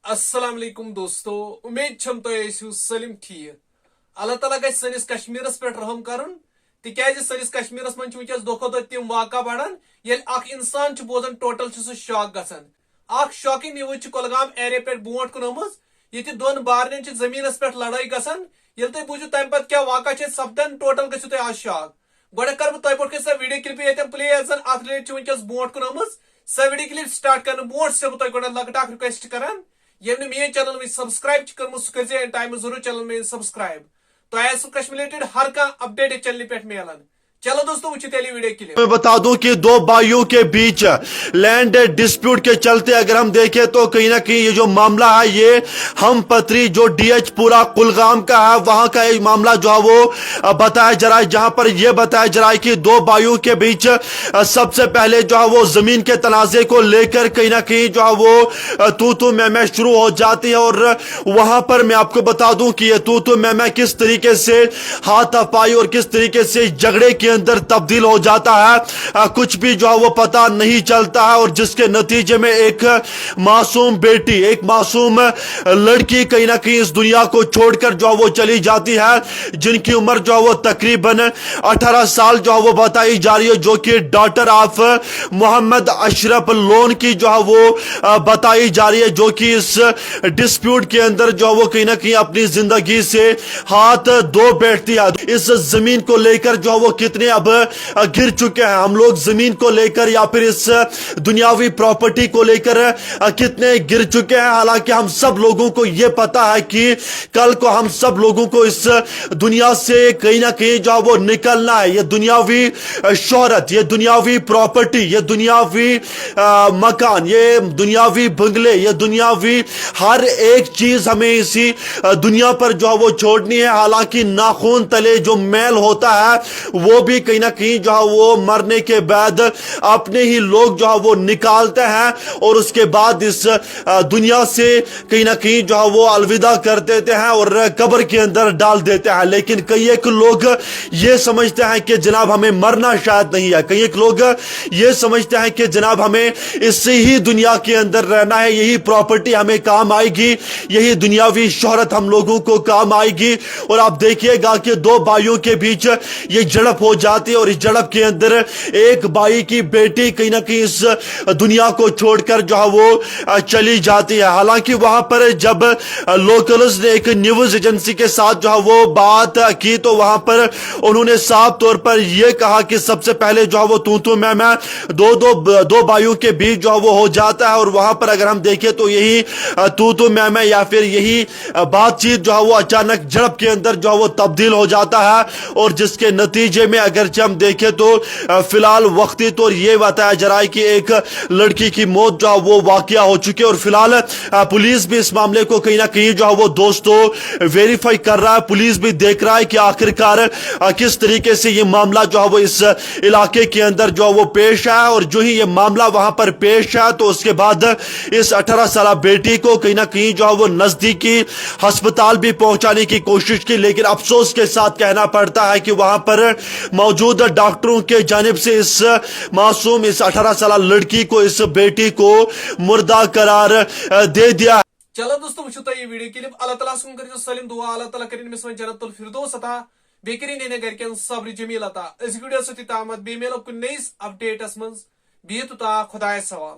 अस्सलाम वालेकुम दोस्तों, उम्मीद छम तो ऐसु सलिम ठीक। अल्लाह ताला गई सनिस कश्मीरस पे रहम करन तिकाज सनिस कश्मीरस मन वस दो दो तम वाक़ा बढ़ान ये इंसान बोजान टोटल शॉक गसान शॉकिंग न्यूज कुलगाम एरिया पे बोट कुन ये दोन बारन जमीनस पे लड़ाई गसान ये तुम बूझो तम पे क्या वाक़ा सपदान टोटल गो आज शॉक गो कर तुम पे सो वीडियो क्लिप ये प्ले अत रिलेट वनकस बोट कुन सो वीडियो क्लिप स्टार्ट कर बोट से तुम लकट रिक्वेस्ट करान ये मेन चैनल में सब्सक्राइब कर सह टाइम जरूर चैनल में सब्सक्राइब तो ऐसा कश्मीर रिलेटेड हर का अपडेट चैनल पे मिलान। चलो दोस्तों वो वीडियो के लिए मैं बता दूं कि दो भाइयों के बीच लैंड डिस्प्यूट के चलते अगर हम देखें तो कहीं ना कहीं ये जो मामला है ये हम पत्री जो डीएच पूरा कुलगाम का है वहां का एक मामला जो है वो बताया जा रहा है, जहां पर यह बताया जा रहा है कि दो भाइयों के बीच सबसे पहले जो है वो जमीन के तनाजे को लेकर कहीं ना कहीं जो है वो तू मैं शुरू हो जाती है। और वहां पर मैं आपको बता दूं कि ये तू मैं किस तरीके से हाथापाई और किस तरीके से झगड़े के अंदर तब्दील हो जाता है, कुछ भी जो है वो पता नहीं चलता है। और जिसके नतीजे में एक मासूम बेटी, एक मासूम लड़की कहीं ना कहीं इस दुनिया को छोड़कर जो है वो चली जाती है, जिनकी उम्र जो है वो तकरीबन 18 साल जो है वो बताई जा रही है, जो कि डॉटर ऑफ मोहम्मद अशरफ लोन की जो है वो बताई जा रही है, जो कि इस डिस्प्यूट के अंदर जो है वो कहीं ना कहीं अपनी जिंदगी से हाथ धो बैठती है। इस जमीन को लेकर जो है वो कितने अब गिर चुके हैं हम लोग, जमीन को लेकर या फिर इस दुनियावी प्रॉपर्टी को लेकर कितने गिर चुके हैं। हालांकि हम सब लोगों को यह पता है कि कल को हम सब लोगों को इस दुनिया से कहीं ना कहीं जो वो निकलना है। ये दुनियावी शोहरत, ये दुनियावी प्रॉपर्टी, ये दुनियावी मकान, ये दुनियावी बंगले, ये दुनियावी हर एक चीज हमें इसी दुनिया पर जो वो छोड़नी है। हालांकि नाखून तले जो मैल होता है वो भी कहीं ना कहीं जो है वो मरने के बाद अपने ही लोग जो है वो निकालते हैं और उसके बाद इस दुनिया से कहीं ना कहीं जो है वो अलविदा कर देते हैं और कब्र के अंदर डाल देते हैं। लेकिन कई एक लोग ये समझते हैं कि जनाब हमें मरना शायद नहीं है, कई एक लोग ये समझते हैं कि जनाब हमें इससे ही दुनिया के अंदर रहना है, यही प्रॉपर्टी हमें काम आएगी, यही दुनियावी शोहरत हम लोगों को काम आएगी। और आप देखिएगा कि दो भाइयों के बीच ये झड़प हो जाती है और इस झड़प के अंदर एक भाई की बेटी कहीं ना कहीं इस दुनिया को छोड़कर जो है वो चली जाती है। हालांकि वहां पर जब लोकल्स ने एक न्यूज एजेंसी के साथ जो है वो बात की तो वहां पर उन्होंने साफ तौर पर यह कहा कि सबसे पहले जो है वो तू मैं दो भाइयों के बीच जो है वो हो जाता है। और वहां पर अगर हम देखें तो यही तू मैं या फिर यही बातचीत जो है वो अचानक झड़प के अंदर जो है वो तब्दील हो जाता है। और जिसके नतीजे में अगर हम देखें तो फिलहाल वक्ती तौर ये बताया जा रहा है कि एक लड़की की मौत जो है वो वाकया हो चुकी है। और फिलहाल पुलिस भी इस मामले को कहीं ना कहीं जो है वो दोस्तों वेरीफाई कर रहा है, पुलिस भी देख रहा है कि आखिरकार किस तरीके से ये मामला जो है वो इस इलाके के अंदर जो है वो पेश है। और जो ही ये मामला वहां पर पेश है तो उसके बाद इस 18 साल बेटी को कहीं ना कहीं जो है वो नजदीकी अस्पताल भी पहुंचाने की कोशिश की, लेकिन अफसोस के साथ कहना पड़ता है कि वहां पर मौजूद डॉक्टरों के जानिब से इस मासूम, इस 18 साल लड़की को, इस बेटी को मुर्दा करार दे दिया। चलो दोस्तों वो ये वीडियो क्लिप अल्लाह ताला सुन कर सलिम दुआ अल्लाह ताला करिन में जन्नतुल फिरदौस अता बेकरी ने घर के सब्र जमील अता इस वीडियो से तामत बेमेल को नईस अपडेट्स मंज बियत ता खुदाय सवाल।